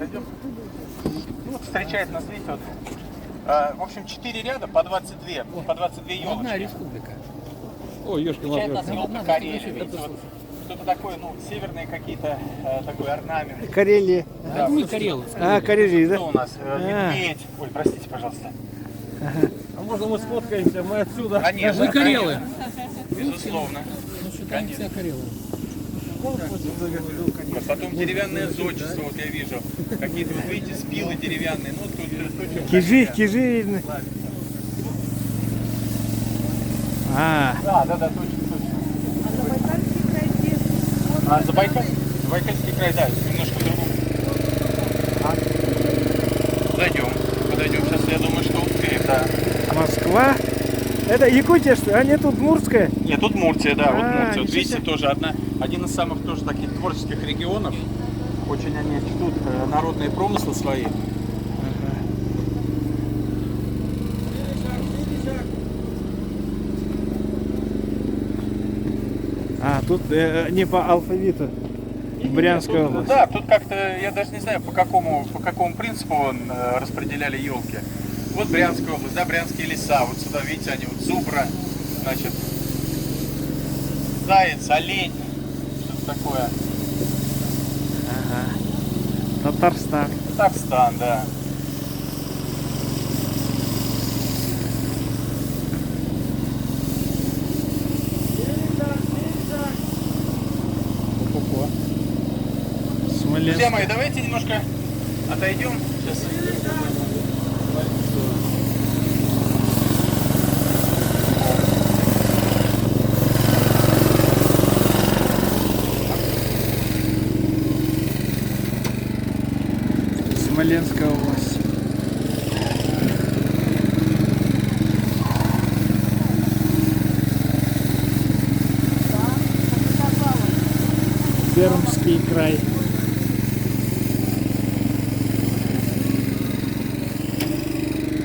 Зайдем. Ну, вот встречает нас, видите, вот. В общем, 4 ряда по 22 елочки. Одна республика. Ой, ёшки, Встречает нас матрешка. елка Карелия. Видите, вот что-то такое, ну, северные какие-то, такой орнамент. Карелия. Да, Мы вот Карелы. А, Карелия, да? что у нас? Медведь. Ой, простите, пожалуйста. А можно мы сфоткаемся? Мы отсюда. Конечно. Вы Карелы. конечно. Безусловно. Ну, считаем себя Карелы. Потом деревянное зодчество, вот я вижу. Какие-то, вот видите, спилы деревянные. Ну, тут очень Кижи видно. А, Да, точно. А Забайкальский край, да, немножко в другом. Подойдем. Сейчас я думаю, что успеем, да. Москва. Это Якутия, что ли? А нет, тут Мурская. Нет, тут Муртия, да, вот А, Муртия. Вот ничего видите, себе. тоже один из самых тоже таких творческих регионов. Очень они чтут народные промыслы свои. А, тут не по алфавиту. Брянская Тут, область. да, тут как-то, я даже не знаю, по какому принципу распределяли елки. Вот Брянская область, да, Брянские леса. Вот сюда, видите, они вот зубра, значит, заяц, олень, что-то такое. Ага. Татарстан. Татарстан, да. Смоленск. Друзья мои, давайте немножко отойдем. Сейчас. Смоленская область. Пермский край.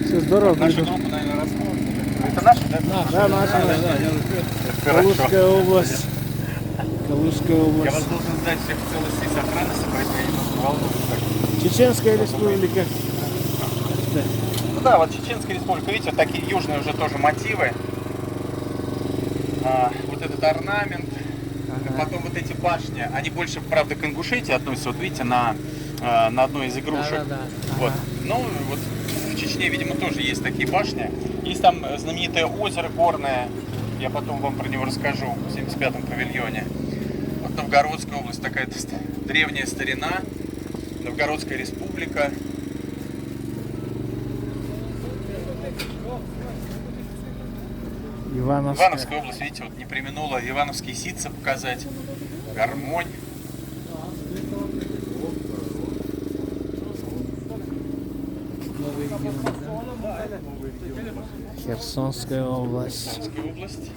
Все здорово. Нашу Пойду. группу, наверное, рассмотрим. Это наши, да? Да, наша. Калужская область. Калужская Я вас область. должен знать всех в целости и сохранности, поэтому я немножко волнуюсь. Так. Чеченская республика. Ну да, вот Чеченская республика, видите, вот такие южные уже тоже мотивы. Вот этот орнамент, потом вот эти башни, они больше, правда, к Ингушетии относятся, вот видите, на одной из игрушек. Да. Вот. Ну, вот в Чечне, видимо, тоже есть такие башни. Есть там знаменитое озеро горное, я потом вам про него расскажу, в 75-м павильоне. Вот Новгородская область, такая древняя старина, Новгородская республика. Ивановская. Ивановская область, видите, вот не преминула ивановские ситцы показать, гармонь. Херсонская область. Херсонская область.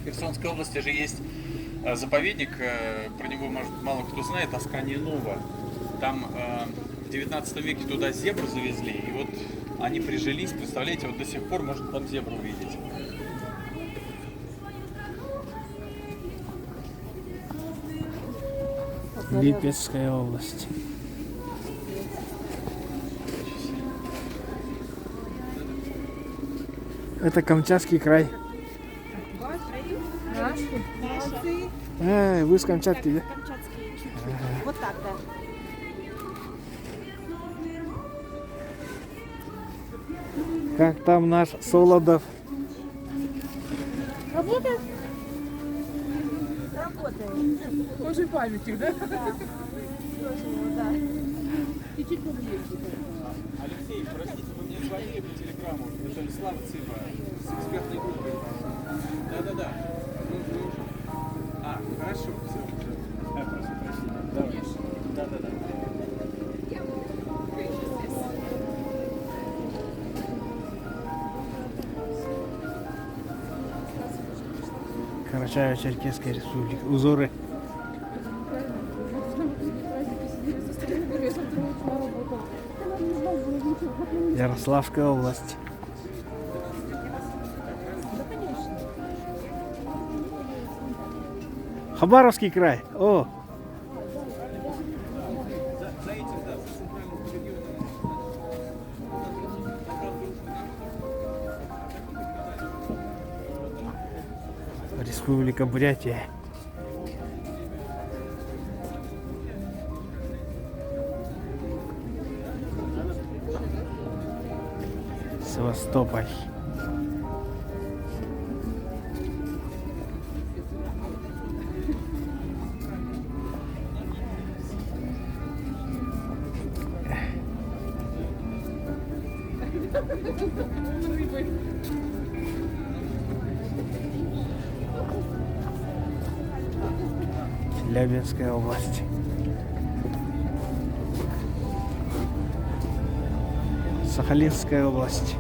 В Херсонской области же есть заповедник, про него, может, мало кто знает, Аскания Нова. Там в 19 веке туда зебру завезли, и вот они прижились, представляете, вот до сих пор можно там зебру увидеть. Липецкая область. Это Камчатский край. Молодцы. Вы с Камчатки, да? Камчатские чуть-чуть. Вот так, да. Как там наш Солодов? Работает? Работает. Тоже памятник, да? Да. Да. Чуть-чуть поближе. Алексей, простите, вы мне звонили по телеграмму, это Слава Цыпа с экспертной группой. Да. Хорошо, все. Прошу прощения. Давай. Да. Карачаево-Черкесская республика. Узоры. Ярославская область. Хабаровский край. О, Республика Бурятия. Севастополь. Челябинская область. Сахалинская область.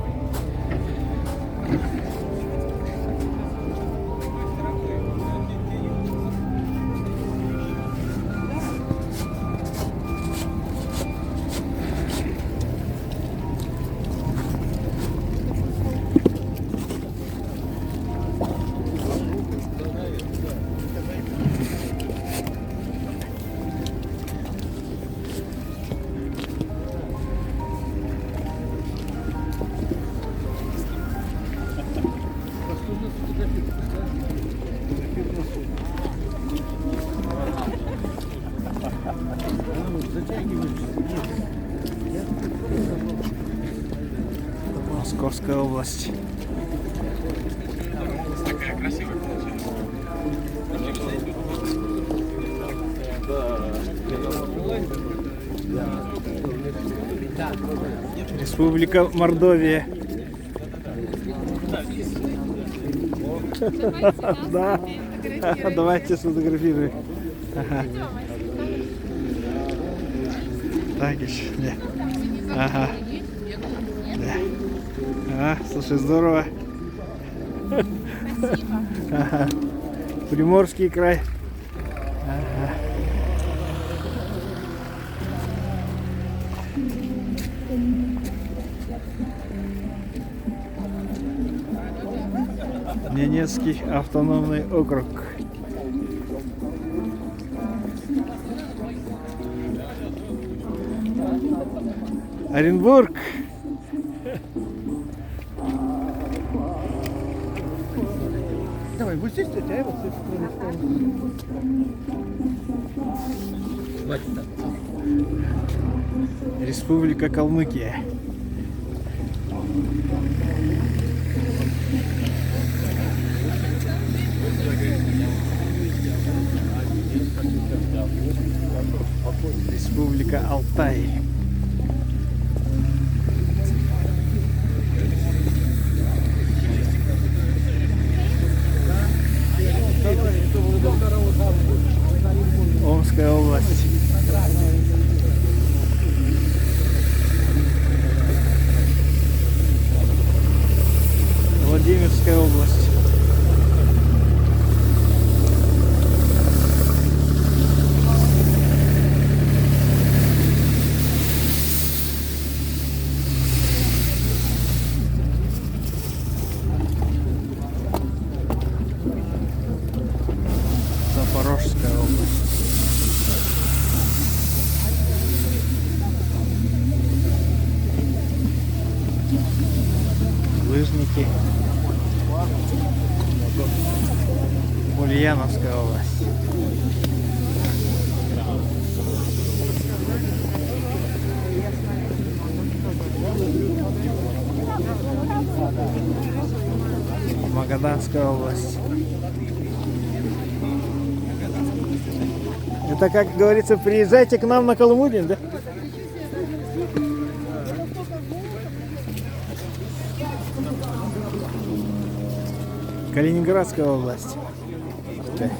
Московская область. Такая красивая получилась. Республика Мордовия. Да. Давайте сфотографируем. Ага. Так еще. Ага. Да. А, слушай, здорово. Ага. Приморский край. Ага. Ненецкий автономный округ. Оренбург. Давай, вот здесь, а я вот здесь. Хватит так. Республика Калмыкия. Республика Алтай. Омская область. Владимирская область. Запорожская область. Лыжники. Ульяновская область. Магаданская область. Это, как говорится, приезжайте к нам на Калмудин, да? Калининградская область. Да.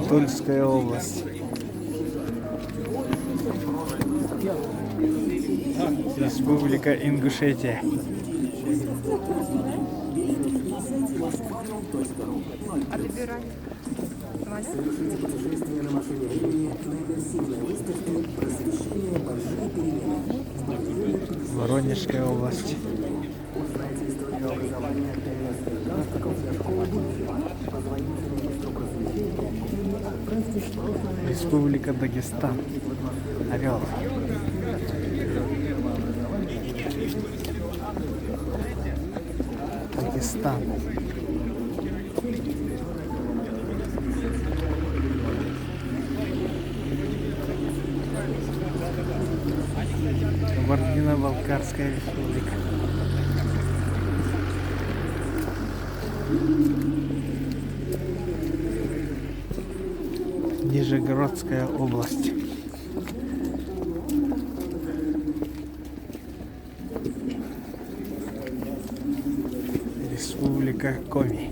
Тульская область. Республика Ингушетия. Воронежская область. Республика Дагестан. Орел. Дагестан. Кабардино-Балкарская республика. Нижегородская область. Республика Коми.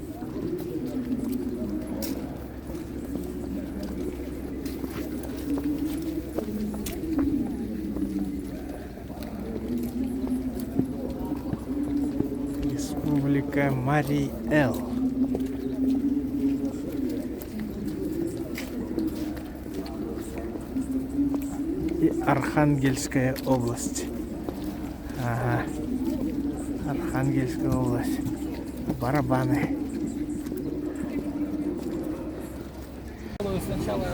Республика Марий-Эл. И Архангельская область. Ага. Архангельская область. Барабаны. Сначала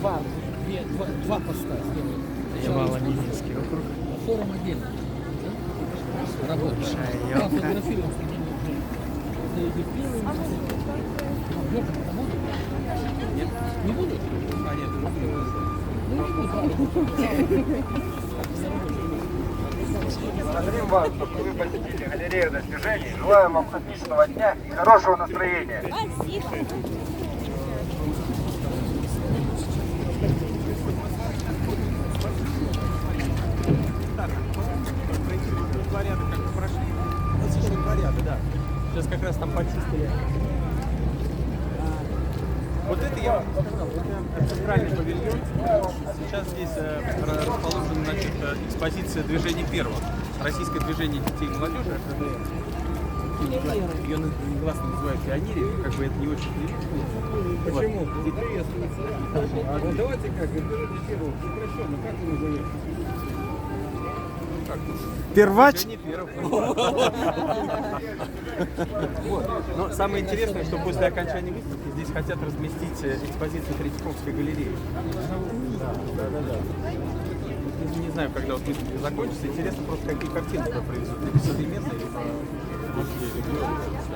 два поста сделают. Ямало-Ненецкий округ. Форум отдельно. Работа. Шайока. Там фотографируем. Не будут? А, нет, Благодарим вас, что вы посетили галерею достижений. Желаем вам отличного дня и хорошего настроения. Спасибо. Да. Сейчас как раз там почистили. Вот это я вам сказал, это центральный павильон. Сейчас здесь расположена, значит, экспозиция движения первого. Российское движение детей и молодежи, РДД. Ее негласно называют пионерией, как бы это не очень приветствуется. Почему? А вот давайте как, движение первого прекращенно, как вы назовете? Первач. Движение первого. Вот. Но самое интересное, что после окончания выставки здесь хотят разместить экспозицию Третьяковской галереи. Да. Не знаю, когда вот выставка закончится. Интересно просто, какие картины туда привезут. Либо современные, либо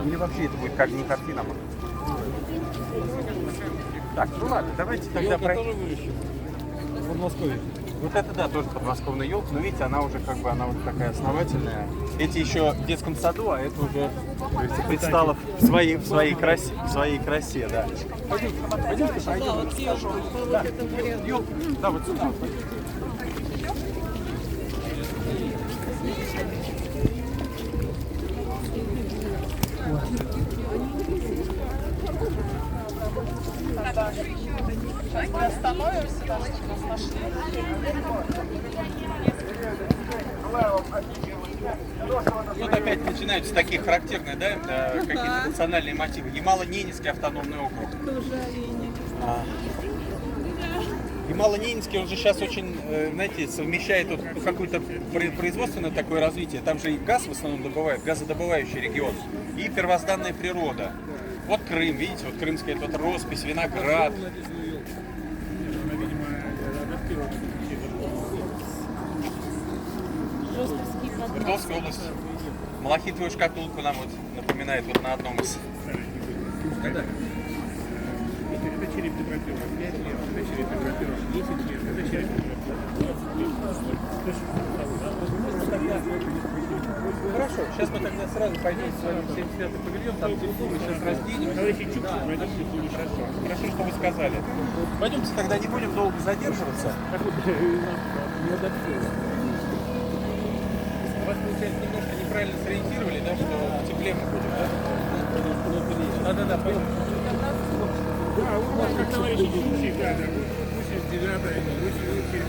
или вообще это будет как не картина, а может. Так, ну ладно, давайте тогда Елка пройдем. тоже выращена в Подмосковье. Вот это да, тоже подмосковная елка, но видите, она уже как бы она вот такая основательная. Эти еще в детском саду, а это уже как говорится, предстала в своей красе, да. Пойдемте пройдем. Да, елка, да, вот сюда. Вот опять начинаются такие характерные, да, какие-то национальные мотивы. Ямало-Ненецкий автономный округ. Ямало-Ненецкий, он же сейчас очень, знаете, совмещает вот какое-то производственное такое развитие. Там же и газ в основном добывают, газодобывающий регион, и первозданная природа. Вот Крым, видите, вот крымская вот роспись, виноград. Свердловская область. Малахитовую шкатулку нам вот напоминает вот на одном из. Это череп фотографирован 5 лет, это череп фотографирован 10 лет, это череп Хорошо, сейчас мы тогда сразу пойдем с вами в 75-й павильон, там телефон сейчас разденем. Товарищи Чукчик, но это будет хорошо. Хорошо, что вы сказали. Пойдемте тогда, не будем долго задерживаться. Вас, получается, немножко неправильно сориентировали, да, что эти эмблемы будут, да? Да, пойдем. Да, у вас как товарищи Чукчик, да, 89-й, 88-й.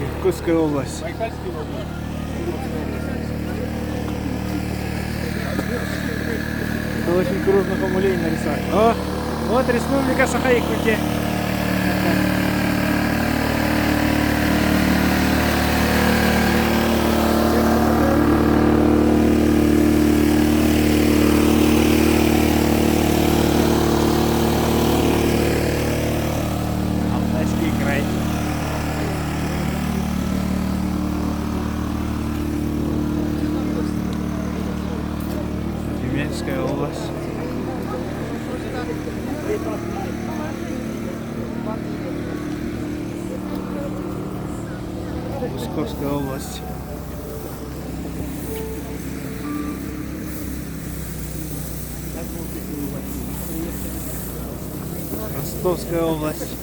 Иркутская область. Байкальский область. Это очень крупных умулений нарисовать. О, вот республика Саха-Якутия. Московская область. Ростовская область.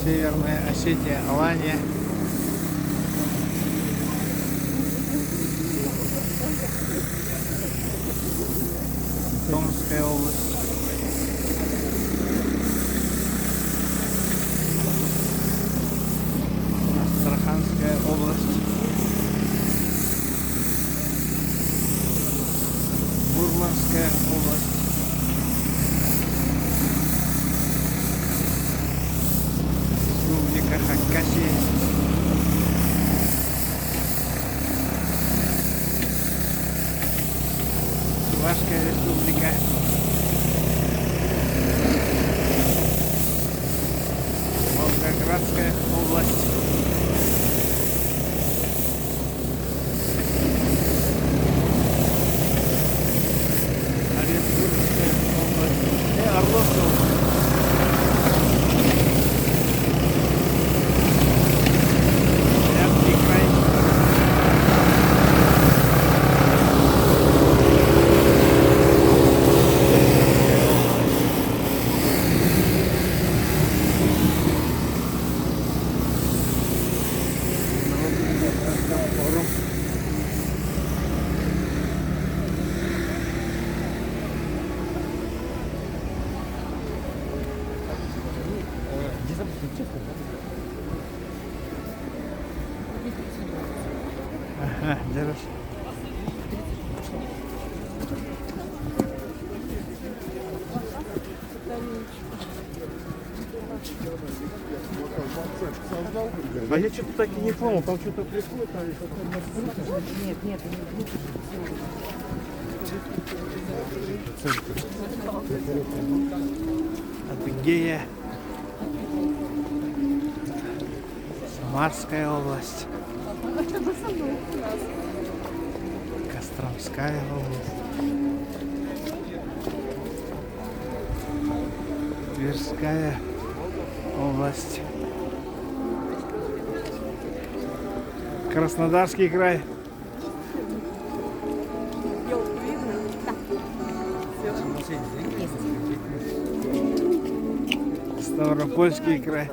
Северная Осетия, Алания. Томская область. Астраханская область. Мурманская область. Республика Хакасия. Чувашская республика. Волгоградская область. Оренбургская область. И Орловская область. Вятский край. Форум. Ага, держи. А я что-то так и не понял, там что-то приходит, а нет, нет, Адыгея, Самарская область, Костромская область, Тверская область, Краснодарский край, Ставропольский край,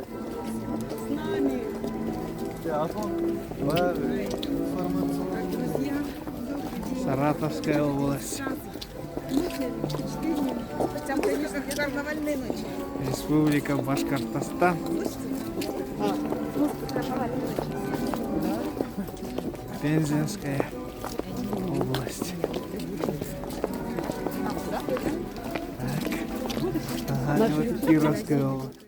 Саратовская область, Республика Башкортостан, Пензенская область. Так. Ага, вот Кировская область.